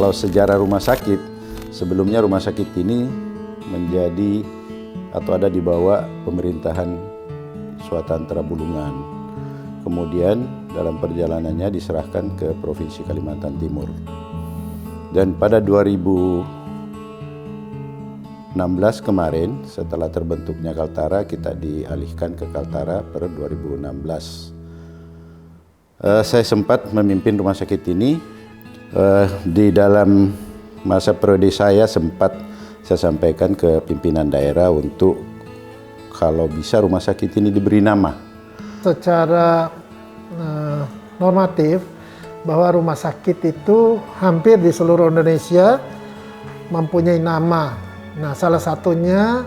Kalau sejarah rumah sakit, sebelumnya rumah sakit ini menjadi atau ada di bawah pemerintahan Swatantra Bulungan. Kemudian dalam perjalanannya diserahkan ke Provinsi Kalimantan Timur. Dan pada 2016 kemarin, setelah terbentuknya Kaltara, kita dialihkan ke Kaltara per 2016. Saya sempat memimpin rumah sakit ini. Di dalam masa periode saya sempat saya sampaikan ke pimpinan daerah untuk kalau bisa rumah sakit ini diberi nama. Secara normatif bahwa rumah sakit itu hampir di seluruh Indonesia mempunyai nama. Nah, salah satunya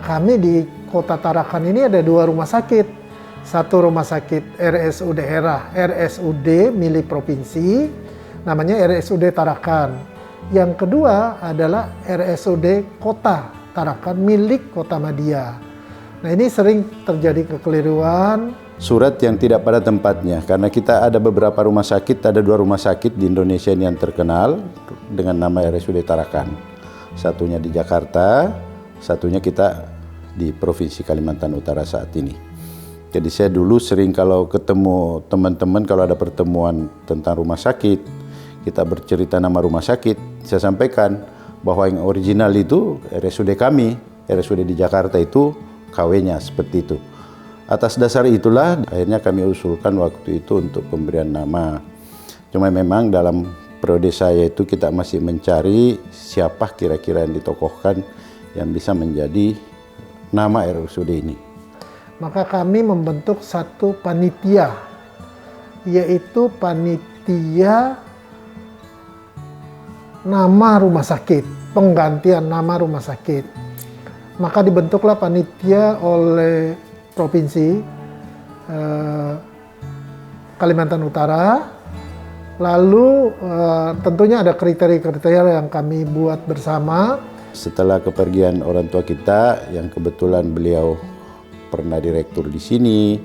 kami di Kota Tarakan ini ada 2 rumah sakit. Satu rumah sakit RSUD daerah, RSUD milik provinsi, namanya RSUD Tarakan. Yang kedua adalah RSUD Kota Tarakan milik Kota Madia. Nah, ini sering terjadi kekeliruan. Surat yang tidak pada tempatnya, karena kita ada beberapa rumah sakit, ada 2 rumah sakit di Indonesia ini yang terkenal dengan nama RSUD Tarakan. Satunya di Jakarta, satunya kita di Provinsi Kalimantan Utara saat ini. Jadi saya dulu sering kalau ketemu teman-teman, kalau ada pertemuan tentang rumah sakit, kita bercerita nama rumah sakit, saya sampaikan bahwa yang original itu RSUD kami, RSUD di Jakarta itu KW-nya seperti itu. Atas dasar itulah akhirnya kami usulkan waktu itu untuk pemberian nama. Cuma memang dalam periode saya itu kita masih mencari siapa kira-kira yang ditokohkan yang bisa menjadi nama RSUD ini. Maka kami membentuk satu panitia, yaitu panitia nama rumah sakit, penggantian nama rumah sakit. Maka dibentuklah panitia oleh Provinsi Kalimantan Utara. Lalu tentunya ada kriteria-kriteria yang kami buat bersama. Setelah kepergian orang tua kita, yang kebetulan beliau pernah direktur di sini,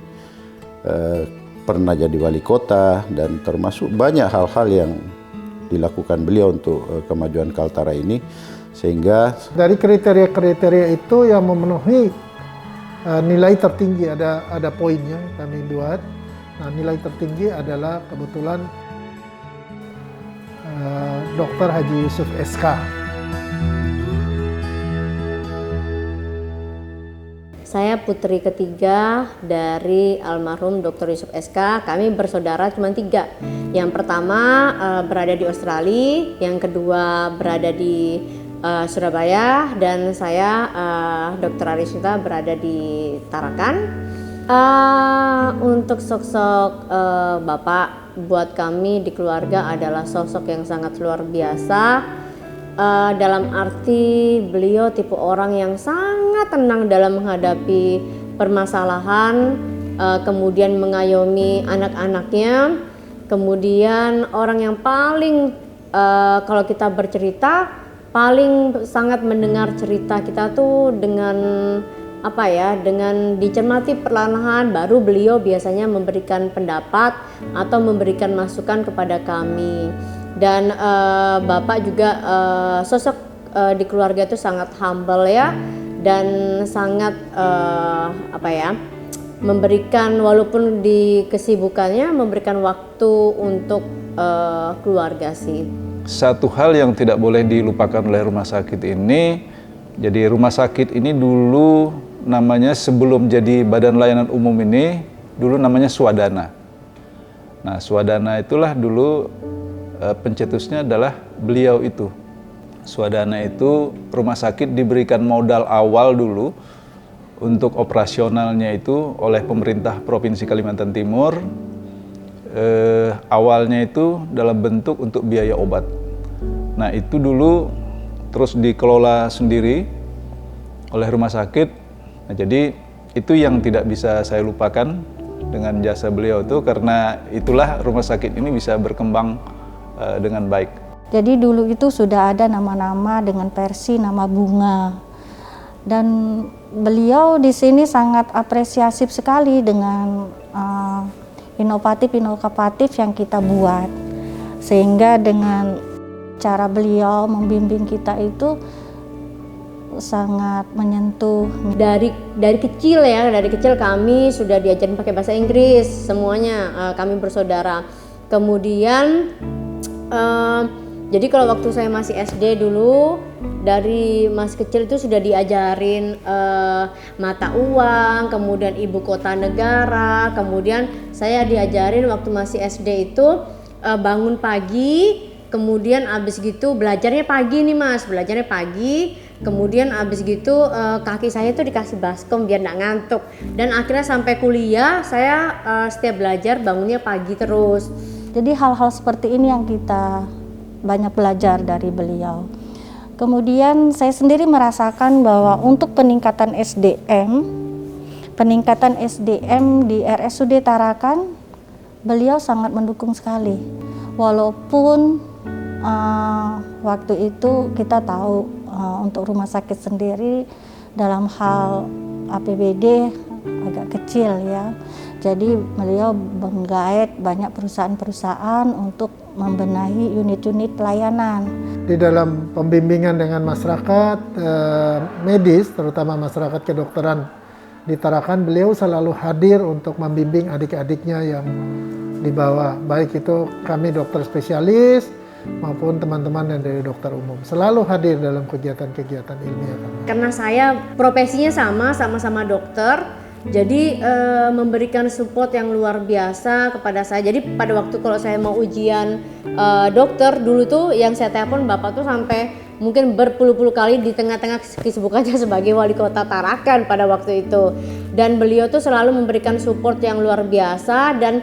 pernah jadi wali kota, dan termasuk banyak hal-hal yang dilakukan beliau untuk kemajuan Kaltara ini, sehingga dari kriteria-kriteria itu yang memenuhi nilai tertinggi, ada poinnya kami buat. Nah, nilai tertinggi adalah kebetulan Dr. Haji Yusuf SK. Saya putri ketiga dari almarhum Dr. Yusuf SK. Kami bersaudara cuma 3. Yang pertama berada di Australia, yang kedua berada di Surabaya, dan saya Dr. Arisita berada di Tarakan. Untuk sosok Bapak buat kami di keluarga adalah sosok yang sangat luar biasa. Dalam arti beliau tipe orang yang sangat tenang dalam menghadapi permasalahan, kemudian mengayomi anak-anaknya, kemudian orang yang paling kalau kita bercerita paling sangat mendengar cerita kita tuh dengan dengan dicermati perlahan-lahan, baru beliau biasanya memberikan pendapat atau memberikan masukan kepada kami. Dan Bapak juga sosok di keluarga itu sangat humble ya, dan sangat memberikan, walaupun di kesibukannya, memberikan waktu untuk keluarga sih. Satu hal yang tidak boleh dilupakan oleh rumah sakit ini, jadi rumah sakit ini dulu namanya, sebelum jadi Badan Layanan Umum ini, dulu namanya Swadana. Nah, Swadana itulah dulu pencetusnya adalah beliau itu. Swadana itu rumah sakit diberikan modal awal dulu untuk operasionalnya itu oleh pemerintah Provinsi Kalimantan Timur. Awalnya itu dalam bentuk untuk biaya obat. Nah, itu dulu terus dikelola sendiri oleh rumah sakit. Nah, jadi itu yang tidak bisa saya lupakan dengan jasa beliau itu, karena itulah rumah sakit ini bisa berkembang dengan baik. Jadi dulu itu sudah ada nama-nama dengan versi nama bunga, dan beliau di sini sangat apresiatif sekali dengan inovatif yang kita buat, sehingga dengan Cara beliau membimbing kita itu sangat menyentuh. Dari kecil ya, dari kecil kami sudah diajarin pakai bahasa Inggris semuanya, kami bersaudara. Kemudian jadi kalau waktu saya masih SD dulu, dari masih kecil itu sudah diajarin mata uang, kemudian ibu kota negara, kemudian saya diajarin waktu masih SD itu bangun pagi, kemudian abis gitu belajarnya pagi nih Mas, belajarnya pagi, kemudian abis gitu kaki saya tuh dikasih baskom biar nggak ngantuk, dan akhirnya sampai kuliah saya setiap belajar bangunnya pagi terus. Jadi hal-hal seperti ini yang kita banyak belajar dari beliau. Kemudian saya sendiri merasakan bahwa untuk peningkatan SDM di RSUD Tarakan, beliau sangat mendukung sekali. Walaupun waktu itu kita tahu untuk rumah sakit sendiri dalam hal APBD agak kecil ya. Jadi beliau menggait banyak perusahaan-perusahaan untuk membenahi unit-unit pelayanan. Di dalam pembimbingan dengan masyarakat medis, terutama masyarakat kedokteran di Tarakan, beliau selalu hadir untuk membimbing adik-adiknya yang di bawah, baik itu kami dokter spesialis maupun teman-teman yang dari dokter umum, selalu hadir dalam kegiatan-kegiatan ilmiah. Karena saya profesinya sama-sama dokter, jadi memberikan support yang luar biasa kepada saya. Jadi pada waktu kalau saya mau ujian dokter dulu tuh yang saya telepon Bapak tuh sampai mungkin berpuluh-puluh kali di tengah-tengah kesibukannya sebagai wali kota Tarakan pada waktu itu. Dan beliau tuh selalu memberikan support yang luar biasa, dan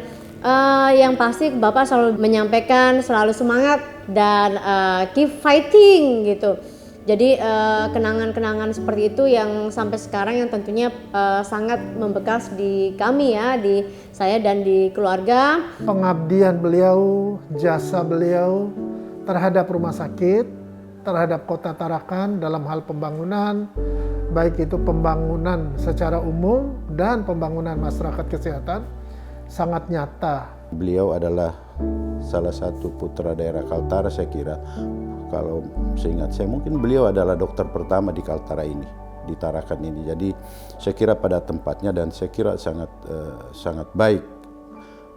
yang pasti Bapak selalu menyampaikan selalu semangat dan keep fighting gitu. Jadi kenangan-kenangan seperti itu yang sampai sekarang yang tentunya sangat membekas di kami ya, di saya dan di keluarga. Pengabdian beliau, jasa beliau terhadap rumah sakit, terhadap kota Tarakan dalam hal pembangunan, baik itu pembangunan secara umum dan pembangunan masyarakat kesehatan, sangat nyata. Beliau adalah salah satu putra daerah Kaltara, saya kira. Kalau seingat saya, mungkin beliau adalah dokter pertama di Kaltara ini, di Tarakan ini. Jadi saya kira pada tempatnya, dan saya kira sangat baik,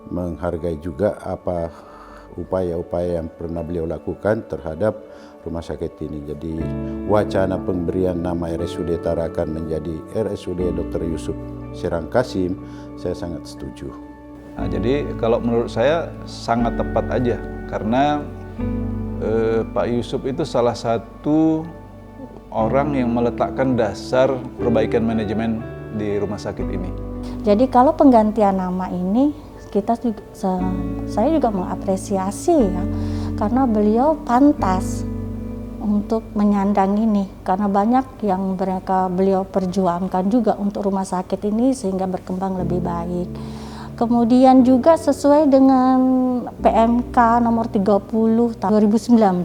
menghargai juga apa upaya-upaya yang pernah beliau lakukan terhadap rumah sakit ini. Jadi wacana pemberian nama RSUD Tarakan menjadi RSUD Dr. Yusuf Serang Kasim, saya sangat setuju. Nah, jadi kalau menurut saya sangat tepat aja, karena Pak Yusuf itu salah satu orang yang meletakkan dasar perbaikan manajemen di rumah sakit ini. Jadi kalau penggantian nama ini saya juga mengapresiasi ya, karena beliau pantas untuk menyandang ini, karena banyak yang beliau perjuangkan juga untuk rumah sakit ini sehingga berkembang lebih baik. Kemudian juga sesuai dengan PMK nomor 30 tahun 2019,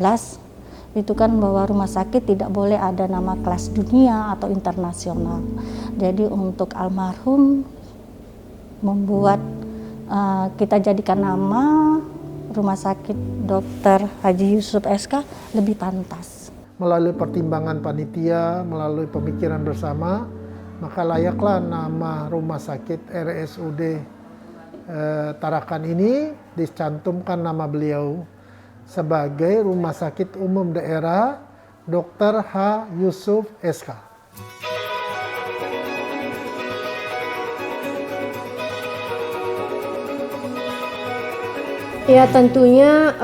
itu kan bahwa rumah sakit tidak boleh ada nama kelas dunia atau internasional. Jadi untuk almarhum membuat kita jadikan nama Rumah Sakit Dr. Haji Yusuf SK lebih pantas. Melalui pertimbangan panitia, melalui pemikiran bersama, maka layaklah nama Rumah Sakit RSUD Tarakan ini dicantumkan nama beliau sebagai Rumah Sakit Umum Daerah Dr. H. Yusuf SK. Ya tentunya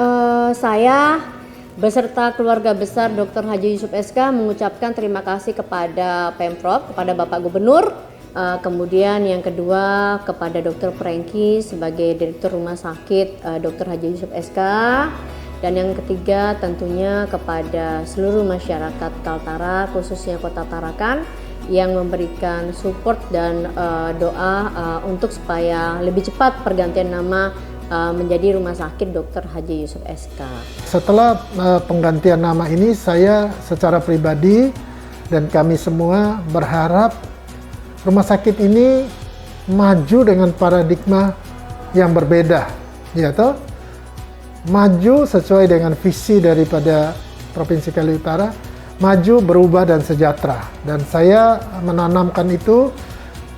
saya beserta keluarga besar Dr. Haji Yusuf SK mengucapkan terima kasih kepada Pemprov, kepada Bapak Gubernur. Kemudian yang kedua kepada Dr. Franky sebagai Direktur Rumah Sakit Dr. Haji Yusuf SK, dan yang ketiga tentunya kepada seluruh masyarakat Kaltara, khususnya Kota Tarakan yang memberikan support dan doa untuk supaya lebih cepat pergantian nama menjadi Rumah Sakit Dr. Haji Yusuf SK. Setelah penggantian nama ini, saya secara pribadi dan kami semua berharap rumah sakit ini maju dengan paradigma yang berbeda, ya toh. maju sesuai dengan visi daripada Provinsi Kalimantan Utara, maju, berubah, dan sejahtera. Dan saya menanamkan itu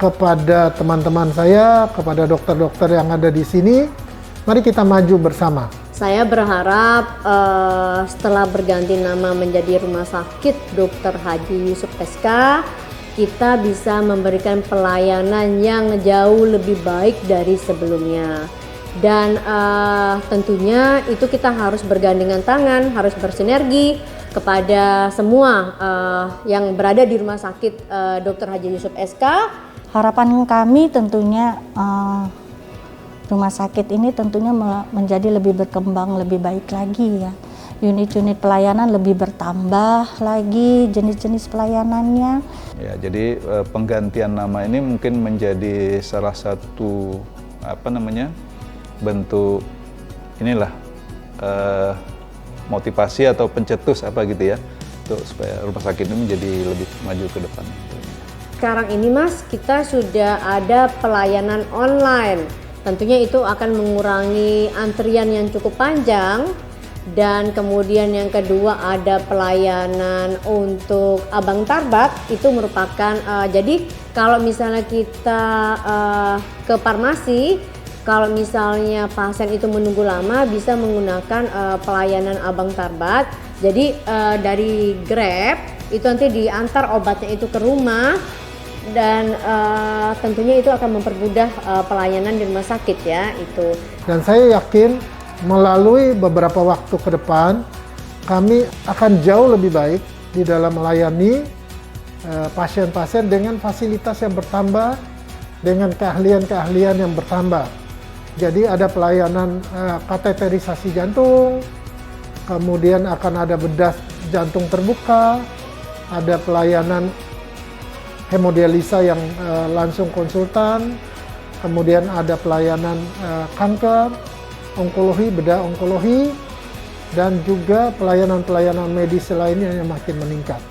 kepada teman-teman saya, kepada dokter-dokter yang ada di sini. Mari kita maju bersama. Saya berharap setelah berganti nama menjadi Rumah Sakit Dr. Haji Yusuf SK, kita bisa memberikan pelayanan yang jauh lebih baik dari sebelumnya. Dan tentunya itu kita harus bergandengan tangan, harus bersinergi kepada semua yang berada di Rumah Sakit Dr. Haji Yusuf SK. Harapan kami tentunya rumah sakit ini tentunya menjadi lebih berkembang, lebih baik lagi ya. Unit-unit pelayanan lebih bertambah lagi, jenis-jenis pelayanannya. Ya, jadi penggantian nama ini mungkin menjadi salah satu bentuk inilah motivasi atau pencetus gitu ya, untuk supaya rumah sakit ini menjadi lebih maju ke depan. Sekarang ini Mas, kita sudah ada pelayanan online. Tentunya itu akan mengurangi antrian yang cukup panjang. Dan kemudian yang kedua ada pelayanan untuk Abang Tarbat. Itu merupakan jadi kalau misalnya kita ke farmasi, kalau misalnya pasien itu menunggu lama, bisa menggunakan pelayanan Abang Tarbat. Jadi dari Grab itu nanti diantar obatnya itu ke rumah. Dan tentunya itu akan mempermudah pelayanan di rumah sakit ya itu. Dan saya yakin melalui beberapa waktu ke depan kami akan jauh lebih baik di dalam melayani pasien-pasien dengan fasilitas yang bertambah, dengan keahlian-keahlian yang bertambah. Jadi ada pelayanan kateterisasi jantung, kemudian akan ada bedah jantung terbuka, ada pelayanan hemodialisa yang langsung konsultan, kemudian ada pelayanan kanker, onkologi, bedah onkologi, dan juga pelayanan-pelayanan medis lainnya yang makin meningkat.